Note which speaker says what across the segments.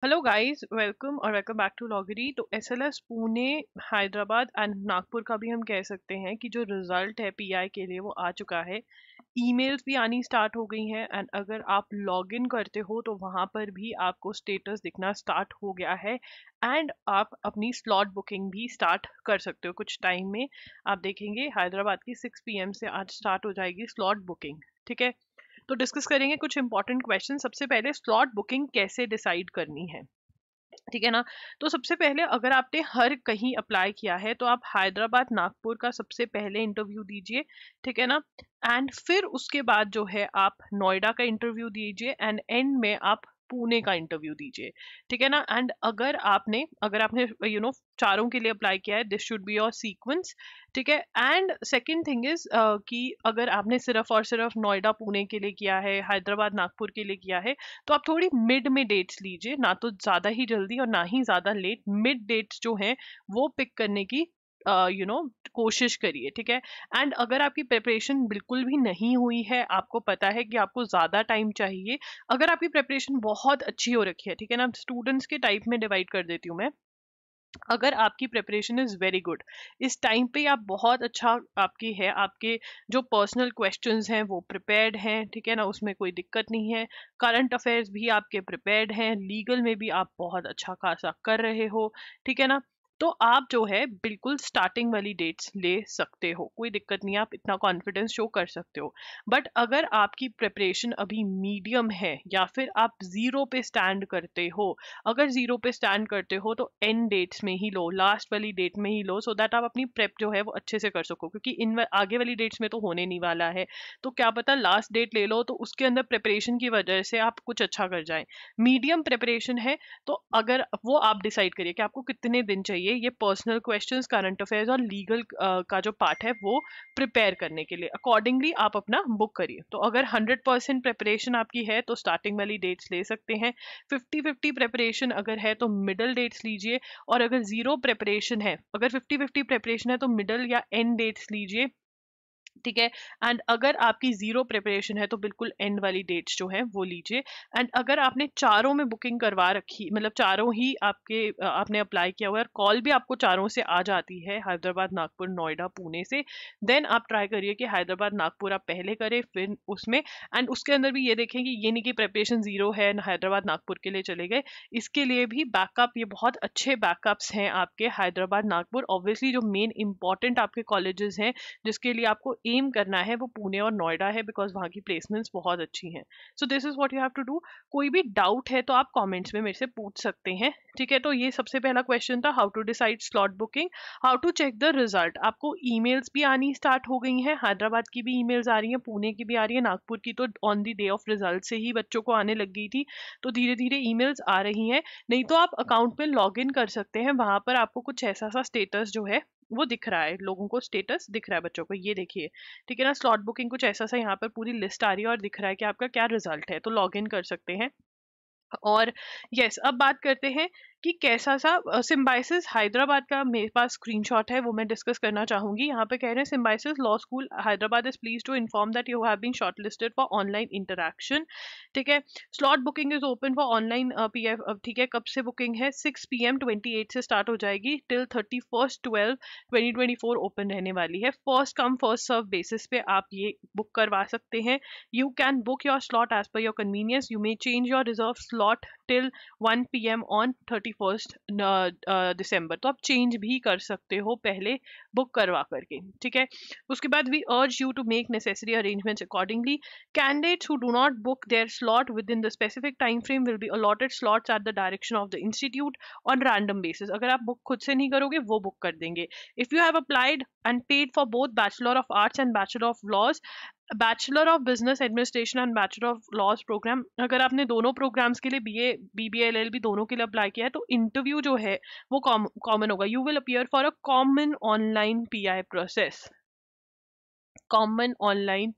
Speaker 1: Hello guys, welcome और welcome back to लॉगरी। तो SLS Pune, Hyderabad and Nagpur का भी हम कह सकते हैं कि जो रिजल्ट है पीआई के लिए वो आ चुका है। ईमेल्स भी आनी स्टार्ट हो गई हैं एंड अगर आप लॉग इन करते हो तो वहाँ पर भी आपको स्टेटस दिखना स्टार्ट हो गया है एंड आप अपनी स्लॉट बुकिंग भी स्टार्ट कर सकते हो कुछ टाइम में। आप देखेंगे हैदराबाद की 6 PM से आज स्टार्ट हो जाएगी स्लॉट बुकिंग। ठीक है, तो डिस्कस करेंगे कुछ इंपॉर्टेंट क्वेश्चन। सबसे पहले स्लॉट बुकिंग कैसे डिसाइड करनी है, ठीक है ना। तो सबसे पहले अगर आपने हर कहीं अप्लाई किया है तो आप हैदराबाद नागपुर का सबसे पहले इंटरव्यू दीजिए, ठीक है ना। एंड फिर उसके बाद जो है आप नोएडा का इंटरव्यू दीजिए एंड एंड में आप पुणे का इंटरव्यू दीजिए, ठीक है ना। एंड अगर आपने चारों के लिए अप्लाई किया है, this should be your sequence, ठीक है। एंड सेकंड थिंग इज कि अगर आपने सिर्फ और सिर्फ नोएडा पुणे के लिए किया है, हैदराबाद नागपुर के लिए किया है, तो आप थोड़ी मिड में डेट्स लीजिए, ना तो ज़्यादा ही जल्दी और ना ही ज़्यादा लेट। मिड डेट्स जो हैं वो पिक करने की कोशिश करिए, ठीक है। एंड अगर आपकी प्रिपरेशन बिल्कुल भी नहीं हुई है, आपको पता है कि आपको ज़्यादा टाइम चाहिए, अगर आपकी प्रिपरेशन बहुत अच्छी हो रखी है, ठीक है ना, स्टूडेंट्स के टाइप में डिवाइड कर देती हूँ मैं। अगर आपकी प्रिपरेशन इज वेरी गुड, इस टाइम पे आप बहुत अच्छा आपकी है, आपके जो पर्सनल क्वेश्चंस हैं वो प्रिपेयर्ड हैं, ठीक है ना, उसमें कोई दिक्कत नहीं है। करंट अफेयर्स भी आपके प्रिपेयर्ड हैं, लीगल में भी आप बहुत अच्छा खासा कर रहे हो, ठीक है ना। तो आप जो है बिल्कुल स्टार्टिंग वाली डेट्स ले सकते हो, कोई दिक्कत नहीं है, आप इतना कॉन्फिडेंस शो कर सकते हो। बट अगर आपकी प्रिपरेशन अभी मीडियम है या फिर आप जीरो पे स्टैंड करते हो, अगर जीरो पे स्टैंड करते हो तो एंड डेट्स में ही लो, लास्ट वाली डेट में ही लो, सो दैट आप अपनी प्रेप जो है वो अच्छे से कर सको, क्योंकि आगे वाली डेट्स में तो होने नहीं वाला है। तो क्या पता लास्ट डेट ले लो तो उसके अंदर प्रिपरेशन की वजह से आप कुछ अच्छा कर जाए। मीडियम प्रिपरेशन है तो अगर वो आप डिसाइड करिए कि आपको कितने दिन चाहिए ये पर्सनल क्वेश्चंस, करंट अफेयर्स और लीगल का जो पार्ट है वो प्रिपेयर करने के लिए। अकॉर्डिंगली आप अपना बुक करिए। तो अगर 100% प्रिपरेशन आपकी है तो स्टार्टिंग वाली डेट्स ले सकते हैं। 50-50 प्रेपरेशन अगर है तो मिडल डेट्स लीजिए, और अगर जीरो प्रेपरेशन है, अगर 50-50 प्रेपरेशन है तो मिडल या एंड डेट्स लीजिए, ठीक है। एंड अगर आपकी जीरो प्रिपरेशन है तो बिल्कुल एंड वाली डेट्स जो है वो लीजिए। एंड अगर आपने चारों में बुकिंग करवा रखी, मतलब चारों ही आपने अप्लाई किया हुआ है और कॉल भी आपको चारों से आ जाती है, हैदराबाद नागपुर नोएडा पुणे से, देन आप ट्राई करिए कि हैदराबाद नागपुर आप पहले करें फिर उसमें। एंड उसके अंदर भी ये देखें कि ये नहीं कि प्रिपरेशन जीरो है हैदराबाद नागपुर के लिए चले गए, इसके लिए भी बैकअप, ये बहुत अच्छे बैकअप्स हैं आपके हैदराबाद नागपुर। ऑब्वियसली जो मेन इंपॉर्टेंट आपके कॉलेजेस हैं जिसके लिए आपको एम करना है वो पुणे और नोएडा है, बिकॉज वहाँ की प्लेसमेंट्स बहुत अच्छी हैं। So this is what you have to do. कोई भी डाउट है तो आप कमेंट्स में मेरे से पूछ सकते हैं, ठीक है। तो ये सबसे पहला क्वेश्चन था, how to decide slot booking, how to check the result. आपको ईमेल्स भी आनी स्टार्ट हो गई हैं, हैदराबाद की भी ईमेल्स आ रही हैं, पुणे की भी आ रही है, नागपुर की तो on the day of result से ही बच्चों को आने लग गई थी। तो धीरे धीरे ईमेल्स आ रही हैं। नहीं तो आप अकाउंट में लॉग इन कर सकते हैं, वहां पर आपको कुछ ऐसा सा स्टेटस जो है वो दिख रहा है, लोगों को स्टेटस दिख रहा है बच्चों को, ये देखिए, ठीक है ना। स्लॉट बुकिंग कुछ ऐसा सा यहाँ पर पूरी लिस्ट आ रही है और दिख रहा है कि आपका क्या रिजल्ट है, तो लॉग इन कर सकते हैं। और यस, अब बात करते हैं कि कैसा सा सिम्बाइसिस हैदराबाद का मेरे पास स्क्रीनशॉट है, वो मैं डिस्कस करना चाहूंगी। यहाँ पे कह रहे हैं Symbiosis law school Hyderabad is please to inform that you have been shortlisted for online interaction, ठीक है। Slot booking is open for online PF, ठीक है। कब से बुकिंग है? 6 PM 28 से स्टार्ट हो जाएगी टिल 31/12/2024 ओपन रहने वाली है। First come first serve basis पे आप ये बुक करवा सकते हैं। You can book your slot as per your convenience, you may change your reserve slot till 1 PM on 31st December. तो आप चेंज भी कर सकते हो पहले बुक करवा करके, ठीक है। उसके बाद we urge you to make necessary arrangements accordingly. Candidates who do not book their slot within the specific time frame will be allotted slots at the direction of the institute on random basis। अगर आप book खुद से नहीं करोगे वो book कर देंगे। If you have applied and paid for both Bachelor of Arts and Bachelor of Laws, bachelor of business administration and bachelor of laws program, अगर आपने दोनों प्रोग्राम्स के लिए बीए बीबीए एलएलबी दोनों के लिए अप्लाई किया है तो इंटरव्यू जो है वो कॉमन होगा। You will appear for a common online pi process, common online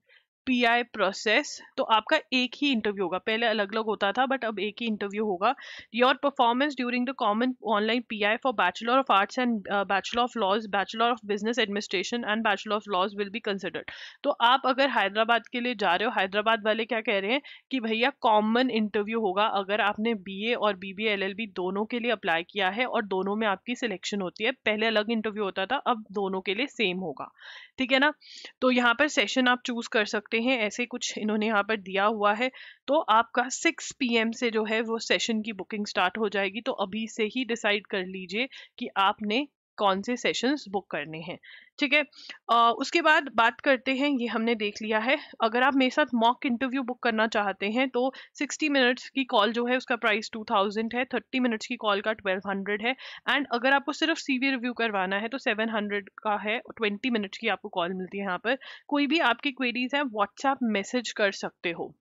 Speaker 1: PI process, तो आपका एक ही इंटरव्यू होगा, पहले अलग अलग होता था बट अब एक ही इंटरव्यू होगा। Your performance during the common online PI for bachelor of arts and bachelor of laws, bachelor of business administration and bachelor of laws will be considered. तो आप अगर हैदराबाद के लिए जा रहे हो, हैदराबाद वाले क्या कह रहे हैं कि भैया कॉमन इंटरव्यू होगा, अगर आपने BA और BBA LLB दोनों के लिए अप्लाई किया है और दोनों में आपकी सिलेक्शन होती है, पहले अलग इंटरव्यू होता था, अब दोनों के लिए सेम होगा, ठीक है ना। तो यहाँ पर सेशन आप चूज कर सकते हैं, ऐसे कुछ इन्होंने यहाँ पर दिया हुआ है। तो आपका 6 PM से जो है वो सेशन की बुकिंग स्टार्ट हो जाएगी, तो अभी से ही डिसाइड कर लीजिए कि आपने कौन से सेशंस बुक करने हैं, ठीक है। उसके बाद बात करते हैं, ये हमने देख लिया है। अगर आप मेरे साथ मॉक इंटरव्यू बुक करना चाहते हैं तो 60 मिनट्स की कॉल जो है उसका प्राइस 2000 है, 30 मिनट्स की कॉल का 1200 है, एंड अगर आपको सिर्फ CV रिव्यू करवाना है तो 700 का है, 20 मिनट्स की आपको कॉल मिलती है। यहाँ पर कोई भी आपकी क्वेरीज है व्हाट्सएप मैसेज कर सकते हो,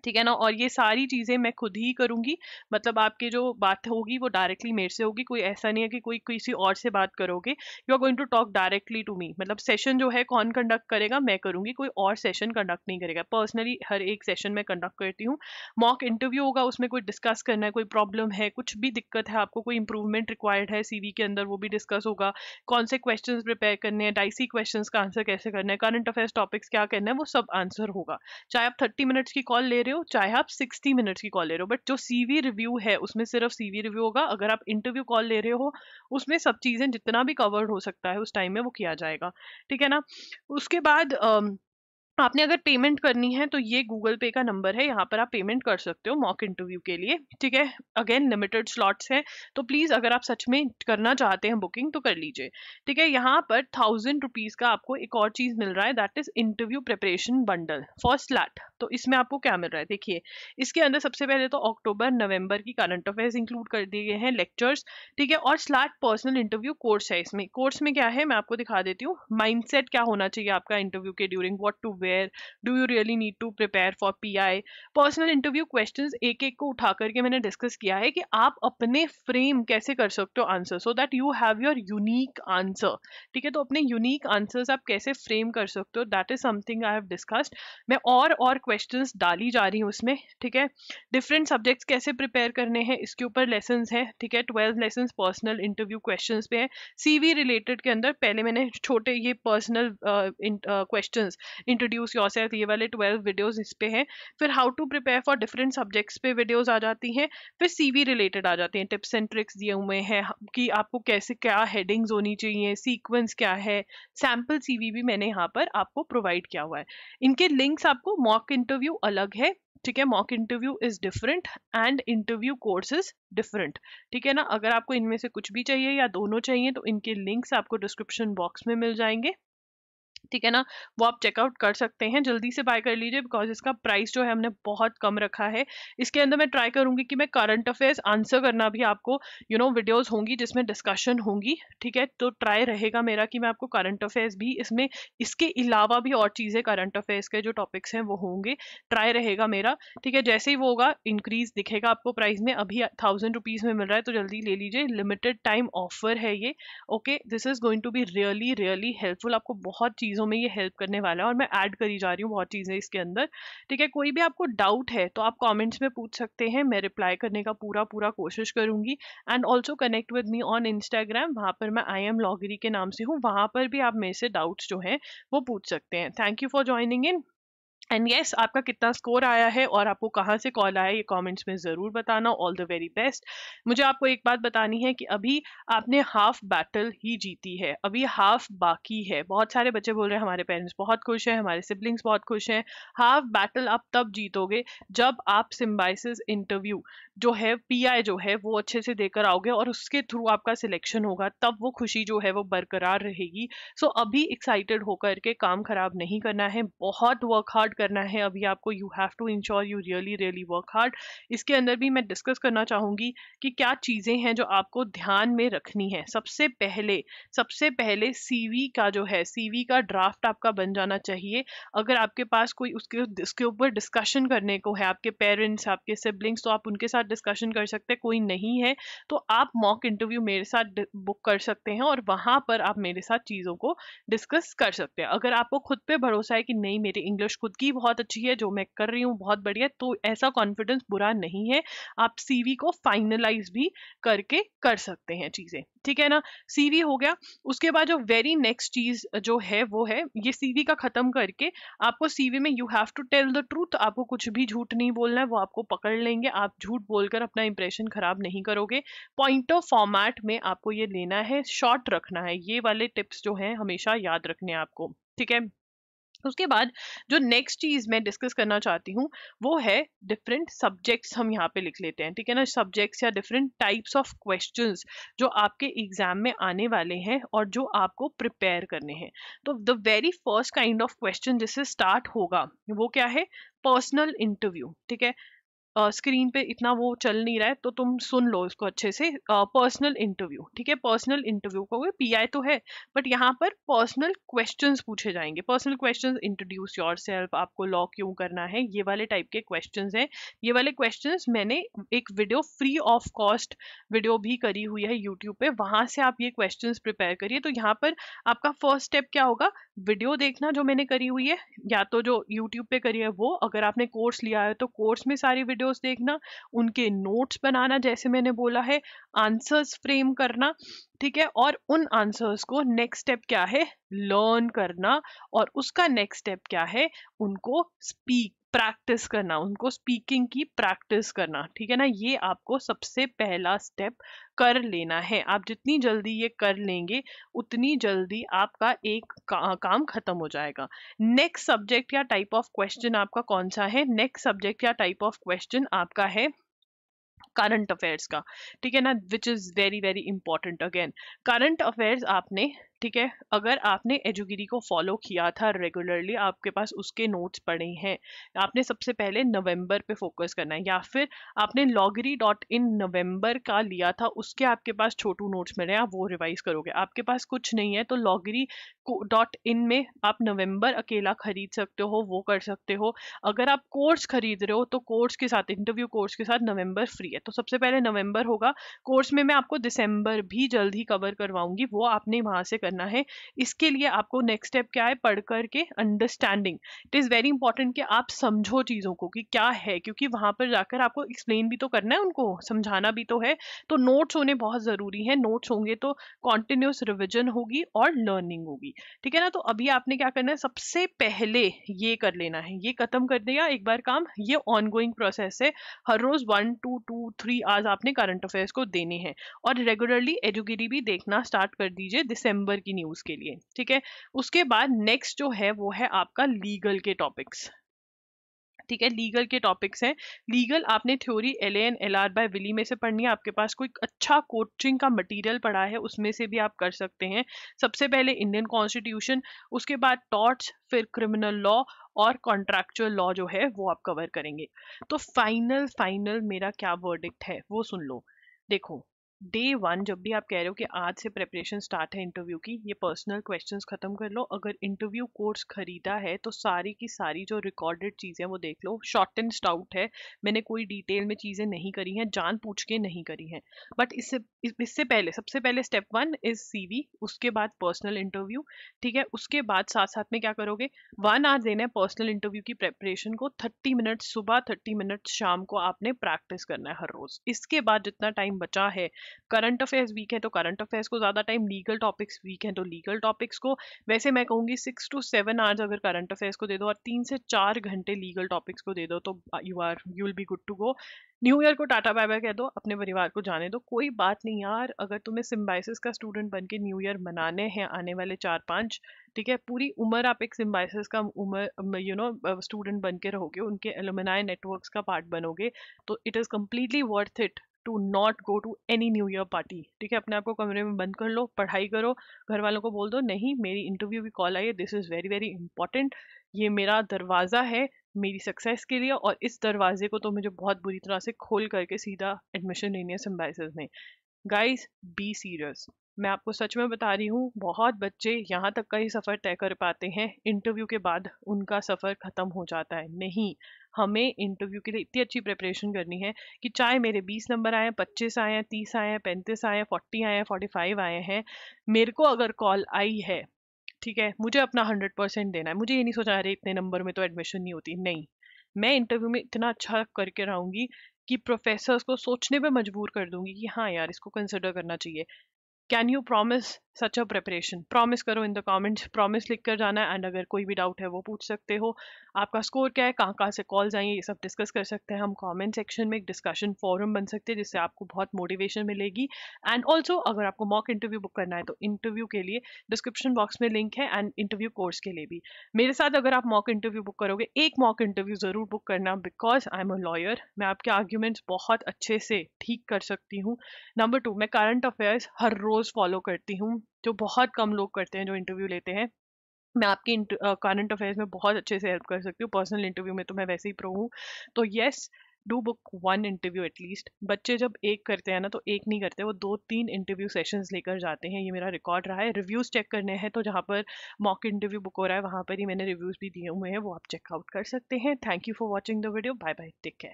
Speaker 1: ठीक है ना। और ये सारी चीजें मैं खुद ही करूंगी, मतलब आपकी जो बात होगी वो डायरेक्टली मेरे से होगी, कोई ऐसा नहीं है कि कोई किसी और से बात करोगे। You are going to talk directly to me, मतलब सेशन जो है कौन कंडक्ट करेगा, मैं करूंगी, कोई और सेशन कंडक्ट नहीं करेगा। पर्सनली हर एक सेशन में कंडक्ट करती हूँ। मॉक इंटरव्यू होगा, उसमें कोई डिस्कस करना है, कोई प्रॉब्लम है, कुछ भी दिक्कत है आपको, कोई इंप्रूवमेंट रिक्वायर्ड है CV के अंदर, वो भी डिस्कस होगा। कौन से क्वेश्चन प्रिपेयर करने हैं, डाइसी क्वेश्चन का आंसर कैसे करना है, करंट अफेयर्स टॉपिक्स क्या करना है, वो सब आंसर होगा। चाहे आप 30 मिनट्स की कॉल ले रहे हो, चाहे आप 60 मिनट्स की कॉल ले रहे हो, बट जो CV रिव्यू है उसमें सिर्फ CV रिव्यू होगा। अगर आप इंटरव्यू कॉल ले रहे हो उसमें सब चीजें जितना भी कवर्ड हो सकता है उस टाइम में वो किया जाएगा, ठीक है ना। उसके बाद आपने अगर पेमेंट करनी है तो ये गूगल पे का नंबर है, यहाँ पर आप पेमेंट कर सकते हो मॉक इंटरव्यू के लिए, ठीक है। अगेन लिमिटेड स्लॉट्स हैं, तो प्लीज अगर आप सच में करना चाहते हैं बुकिंग तो कर लीजिए, ठीक है। यहाँ पर 1000 रुपीज का आपको एक और चीज मिल रहा है, that is interview preparation bundle for slate. तो इसमें आपको क्या मिल रहा है, देखिए इसके अंदर सबसे पहले तो अक्टूबर नवंबर की करंट अफेयर्स इंक्लूड कर दिए गए हैं, लेक्चर्स, ठीक है, और स्लैट पर्सनल इंटरव्यू कोर्स है। इसमें कोर्स में क्या है मैं आपको दिखा देती हूँ। माइंडसेट क्या होना चाहिए आपका इंटरव्यू के during, what to wear, do you really need to prepare for PI, personal interview questions एक एक को उठा करके मैंने डिस्कस किया है कि आप अपने फ्रेम कैसे कर सकते हो answer, so that you have your unique answer, ठीक है। तो अपने यूनिक आंसर्स आप कैसे फ्रेम कर सकते हो, that is something I have discussed. मैं और क्वेश्चंस डाली जा रही हूँ उसमें, ठीक है। डिफरेंट सब्जेक्ट्स कैसे प्रिपेयर करने हैं इसके ऊपर लेसन है, ठीक है। 12 लेसन पर्सनल इंटरव्यू क्वेश्चन पे है। CV रिलेटेड के अंदर पहले मैंने छोटे ये पर्सनल क्वेश्चन, इंट्रोड्यूस योरसेल्फ, ये वाले 12 वीडियोस इस पे हैं। फिर how to prepare for different subjects पे वीडियोस आ जाती हैं। फिर CV रिलेटेड आ जाती हैं, टिप्स एंड ट्रिक्स दिए हुए हैं कि आपको कैसे क्या हेडिंग्स होनी चाहिए, सीक्वेंस क्या है, सैम्पल CV भी मैंने यहाँ पर आपको प्रोवाइड किया हुआ है। इनके लिंक्स आपको, मॉक इंटरव्यू अलग है, ठीक है, mock interview is different and interview course is different, ठीक है ना। अगर आपको इनमें से कुछ भी चाहिए या दोनों चाहिए तो इनके लिंक्स आपको डिस्क्रिप्शन बॉक्स में मिल जाएंगे, ठीक है ना। वो आप चेकआउट कर सकते हैं, जल्दी से बाय कर लीजिए, बिकॉज इसका प्राइस जो है हमने बहुत कम रखा है। इसके अंदर मैं ट्राई करूंगी कि मैं करंट अफेयर्स आंसर करना भी आपको वीडियोस होंगी जिसमें डिस्कशन होंगी, ठीक है। तो ट्राई रहेगा मेरा कि मैं आपको करंट अफेयर्स भी इसमें, इसके अलावा भी और चीजें करंट अफेयर्स के जो टॉपिक्स हैं वो होंगे, ट्राई रहेगा मेरा, ठीक है। जैसे ही वो होगा इंक्रीज दिखेगा आपको प्राइस में। अभी 1000 रुपीज में मिल रहा है तो जल्दी ले लीजिए, लिमिटेड टाइम ऑफर है ये, okay. This is going to be really really helpful, आपको बहुत चीजों में ये हेल्प करने वाला है, और मैं ऐड करी जा रही हूँ बहुत चीजें इसके अंदर, ठीक है। कोई भी आपको डाउट है तो आप कमेंट्स में पूछ सकते हैं, मैं रिप्लाई करने का पूरा कोशिश करूंगी। And also connect with me on Instagram, वहां पर मैं I am लॉगरी के नाम से हूँ, वहां पर भी आप मेरे से डाउट्स जो हैं वो पूछ सकते हैं। Thank you for joining in, and yes, आपका कितना स्कोर आया है और आपको कहाँ से कॉल आया ये कमेंट्स में ज़रूर बताना। All the very best. मुझे आपको एक बात बतानी है कि अभी आपने हाफ बैटल ही जीती है, अभी हाफ बाकी है। बहुत सारे बच्चे बोल रहे हैं हमारे पेरेंट्स बहुत खुश हैं, हमारे सिबलिंग्स बहुत खुश हैं। हाफ बैटल आप तब जीतोगे जब आप सिम्बाइसिस इंटरव्यू जो है, PI जो है वो अच्छे से देकर आओगे और उसके थ्रू आपका सिलेक्शन होगा, तब वो खुशी जो है वो बरकरार रहेगी। सो अभी एक्साइटेड होकर के काम खराब नहीं करना है, बहुत वर्क हार्ड हार्ड करना है अभी आपको, you have to ensure you really work hard. इसके अंदर भी मैं डिस्कस करना चाहूंगी कि क्या चीजें हैं जो आपको ध्यान में रखनी है। सबसे पहले सीवी का जो है, सीवी का ड्राफ्ट आपका बन जाना चाहिए। अगर आपके पास कोई उसके ऊपर डिस्कशन करने को है, आपके पेरेंट्स, आपके सिबलिंग्स, तो आप उनके साथ डिस्कशन कर सकते हैं। कोई नहीं है तो आप मॉक इंटरव्यू मेरे साथ बुक कर सकते हैं और वहां पर आप मेरे साथ चीजों को डिस्कस कर सकते हैं। अगर आपको खुद पे भरोसा है कि नहीं मेरी इंग्लिश खुद की बहुत अच्छी है, जो मैं कर रही हूँ बहुत बढ़िया, तो ऐसा कॉन्फिडेंस बुरा नहीं है, आप सीवी को फाइनलाइज भी करके कर सकते हैं चीजें, ठीक है ना। सीवी हो गया। उसके बाद जो वेरी नेक्स्ट चीज जो है वो है, ये सीवी का खत्म करके आपको सीवी में you have to tell the truth, आपको कुछ भी झूठ नहीं बोलना है, वो आपको पकड़ लेंगे। आप झूठ बोलकर अपना इंप्रेशन खराब नहीं करोगे। पॉइंटर फॉर्मेट में आपको ये लेना है, शॉर्ट रखना है। ये वाले टिप्स जो हैं हमेशा याद रखने हैं आपको, ठीक है। उसके बाद जो नेक्स्ट चीज मैं डिस्कस करना चाहती हूँ वो है डिफरेंट सब्जेक्ट्स। हम यहाँ पे लिख लेते हैं, ठीक है ना, सब्जेक्ट्स या डिफरेंट टाइप्स ऑफ क्वेश्चंस जो आपके एग्जाम में आने वाले हैं और जो आपको प्रिपेयर करने हैं। तो the very first kind of question जिससे स्टार्ट होगा वो क्या है, पर्सनल इंटरव्यू, ठीक है। स्क्रीन पे इतना वो चल नहीं रहा है तो तुम सुन लो इसको अच्छे से। पर्सनल इंटरव्यू, ठीक है, पर्सनल इंटरव्यू को पीआई तो है बट यहाँ पर पर्सनल क्वेश्चंस पूछे जाएंगे। पर्सनल क्वेश्चंस, इंट्रोड्यूस योरसेल्फ, आपको लॉ क्यों करना है, ये वाले टाइप के क्वेश्चंस हैं। ये वाले क्वेश्चंस मैंने एक video free of cost video भी करी हुई है यूट्यूब पे, वहां से आप ये क्वेश्चंस प्रिपेयर करिए। तो यहाँ पर आपका फर्स्ट स्टेप क्या होगा, वीडियो देखना जो मैंने करी हुई है, या तो जो यूट्यूब पे करी है वो, अगर आपने कोर्स लिया है तो कोर्स में सारी वीडियोस देखना, उनके नोट्स बनाना जैसे मैंने बोला है, आंसर्स फ्रेम करना, ठीक है, और उन आंसर्स को नेक्स्ट स्टेप क्या है, लर्न करना, और उसका नेक्स्ट स्टेप क्या है, उनको प्रैक्टिस करना, उनको स्पीकिंग की प्रैक्टिस करना, ठीक है ना। ये आपको सबसे पहला स्टेप कर लेना है। आप जितनी जल्दी ये कर लेंगे उतनी जल्दी आपका एक काम खत्म हो जाएगा। नेक्स्ट सब्जेक्ट या टाइप ऑफ क्वेश्चन आपका कौन सा है, नेक्स्ट सब्जेक्ट या टाइप ऑफ क्वेश्चन आपका है करंट अफेयर्स का, ठीक है ना, which is very very important. Again current affairs आपने, ठीक है, अगर आपने एजुगिरी को फॉलो किया था रेगुलरली, आपके पास उसके नोट्स पड़े हैं, आपने सबसे पहले नवंबर पे फोकस करना है, या फिर आपने loggery.in नवंबर का लिया था, उसके आपके पास छोटू नोट्स मिले हैं, आप वो रिवाइज करोगे। आपके पास कुछ नहीं है तो loggery.in में आप नवंबर अकेला खरीद सकते हो, वो कर सकते हो। अगर आप कोर्स खरीद रहे हो तो कोर्स के साथ, इंटरव्यू कोर्स के साथ नवंबर फ्री है, तो सबसे पहले नवंबर होगा। कोर्स में मैं आपको दिसंबर भी जल्द ही कवर करवाऊंगी, वो आपने वहां से करना है। इसके लिए आपको नेक्स्ट स्टेप क्या है, पढ़ करके understanding, it is very important कि आप समझो चीजों को कि क्या है, क्योंकि वहां पर जाकर आपको एक्सप्लेन भी तो करना है, उनको समझाना भी तो है। तो नोट्स होने बहुत जरूरी है, नोट्स होंगे तो कॉन्टिन्यूस रिविजन होगी और लर्निंग होगी, ठीक है ना। तो अभी आपने क्या करना है, सबसे पहले ये कर लेना है, ये खत्म कर दिया एक बार काम, ये ऑनगोइंग प्रोसेस है। हर रोज 1 to 2 3 आवर्स आपने करंट अफेयर्स को देने हैं, और रेगुलरली एजुगिरी भी देखना स्टार्ट कर दीजिए दिसंबर की न्यूज के लिए, ठीक है। उसके बाद नेक्स्ट जो है वो है आपका लीगल के टॉपिक्स, ठीक है। लीगल के टॉपिक्स हैं। लीगल आपने थ्योरी LAN LR बाय विली में से पढ़नी है, आपके पास कोई अच्छा कोचिंग का मटेरियल पड़ा है उसमें से भी आप कर सकते हैं। सबसे पहले इंडियन कॉन्स्टिट्यूशन, उसके बाद टॉर्ट्स, फिर क्रिमिनल लॉ और कॉन्ट्रैक्चुअल लॉ जो है वो आप कवर करेंगे। तो फाइनल मेरा क्या वर्डिक्ट है वो सुन लो। देखो, डे 1 जब भी आप कह रहे हो कि आज से प्रेपरेशन स्टार्ट है इंटरव्यू की, ये पर्सनल क्वेश्चंस खत्म कर लो। अगर इंटरव्यू कोर्स खरीदा है तो सारी की सारी जो रिकॉर्डेड चीजें वो देख लो, शॉर्ट एंड स्टाउट है, मैंने कोई डिटेल में चीजें नहीं करी हैं, जान पूछ के नहीं करी हैं। बट इससे पहले सबसे पहले स्टेप 1 इज CV, उसके बाद पर्सनल इंटरव्यू, ठीक है। उसके बाद साथ साथ में क्या करोगे, 1 आवर देना है पर्सनल इंटरव्यू की प्रेपरेशन को, 30 मिनट सुबह 30 मिनट शाम को आपने प्रैक्टिस करना है हर रोज। इसके बाद जितना टाइम बचा है, करंट अफेयर्स वीक है तो करंट अफेयर्स को ज्यादा टाइम, लीगल टॉपिक्स वीक है तो लीगल टॉपिक्स को, वैसे मैं कहूंगी 6 to 7 आवर्स अगर करंट अफेयर्स को दे दो और 3 से 4 घंटे लीगल टॉपिक्स को दे दो तो you will be good to go. New year को टाटा बाय बाय कह दो, अपने परिवार को जाने दो, कोई बात नहीं यार। अगर तुम्हें सिम्बाइसिस का स्टूडेंट बन के न्यू ईयर मनाने हैं आने वाले 4-5, ठीक है, पूरी उम्र आप एक सिम्बाइसिस का उम्र स्टूडेंट बन के रहोगे, उनके एलुमनाई नेटवर्क्स का पार्ट बनोगे, तो it is completely worth it to not go to any new year party, ठीक है। अपने आप को कमरे में बंद कर लो, पढ़ाई करो, घर वालों को बोल दो नहीं मेरी इंटरव्यू की कॉल आई है, this is very very important, ये मेरा दरवाज़ा है मेरी सक्सेस के लिए, और इस दरवाजे को तो मुझे बहुत बुरी तरह से खोल करके सीधा एडमिशन लेनी है सिम्बाइसिस में। Guys, be serious. मैं आपको सच में बता रही हूँ, बहुत बच्चे यहाँ तक का ही सफ़र तय कर पाते हैं, इंटरव्यू के बाद उनका सफ़र ख़त्म हो जाता है। नहीं, हमें इंटरव्यू के लिए इतनी अच्छी प्रिपरेशन करनी है कि चाहे मेरे 20 नंबर आए हैं, 25 आए हैं, 30 आए हैं, 35 आए हैं, 40 आए हैं, 45 आए हैं, मेरे को अगर कॉल आई है, ठीक है, मुझे अपना 100% देना है। मुझे ये नहीं सोचा अरे इतने नंबर में तो एडमिशन नहीं होती, नहीं। मैं इंटरव्यू में इतना अच्छा करके रहूंगी कि प्रोफेसर्स को सोचने पे मजबूर कर दूंगी कि हाँ यार, इसको कंसिडर करना चाहिए। Can you promise such a preparation? Promise करो इन द कमेंट्स, प्रॉमिस लिख कर जाना है। एंड अगर कोई भी डाउट है वो पूछ सकते हो। आपका स्कोर क्या है, कहाँ कहाँ से कॉल्स आई हैं, ये सब डिस्कस कर सकते हैं हम कमेंट सेक्शन में। एक डिस्कशन फोरम बन सकते हैं जिससे आपको बहुत मोटिवेशन मिलेगी। एंड ऑल्सो अगर आपको मॉक इंटरव्यू बुक करना है तो इंटरव्यू के लिए डिस्क्रिप्शन बॉक्स में लिंक है, एंड इंटरव्यू कोर्स के लिए भी। मेरे साथ अगर आप मॉक इंटरव्यू बुक करोगे, एक मॉक इंटरव्यू ज़रूर बुक करना, because I am a lawyer. मैं आपके आर्ग्यूमेंट्स बहुत अच्छे से ठीक कर सकती हूँ। नंबर 2, मैं करंट अफेयर्स हर रोज फॉलो करती हूँ, जो बहुत कम लोग करते हैं जो इंटरव्यू लेते हैं। मैं आपकी करंट अफेयर्स में बहुत अच्छे से हेल्प कर सकती हूँ, पर्सनल इंटरव्यू में तो मैं वैसे ही प्रो हूँ। तो yes, do book 1 interview at least. बच्चे जब एक करते हैं ना तो एक नहीं करते, वो 2-3 इंटरव्यू सेशंस लेकर जाते हैं। ये मेरा रिकॉर्ड रहा है। रिव्यूज चेक करने हैं तो जहाँ पर मॉक इंटरव्यू बुक हो रहा है वहाँ पर ही मैंने रिव्यूज भी दिए हुए हैं, वो आप चेकआउट कर सकते हैं। Thank you for watching the video. Bye bye, take care.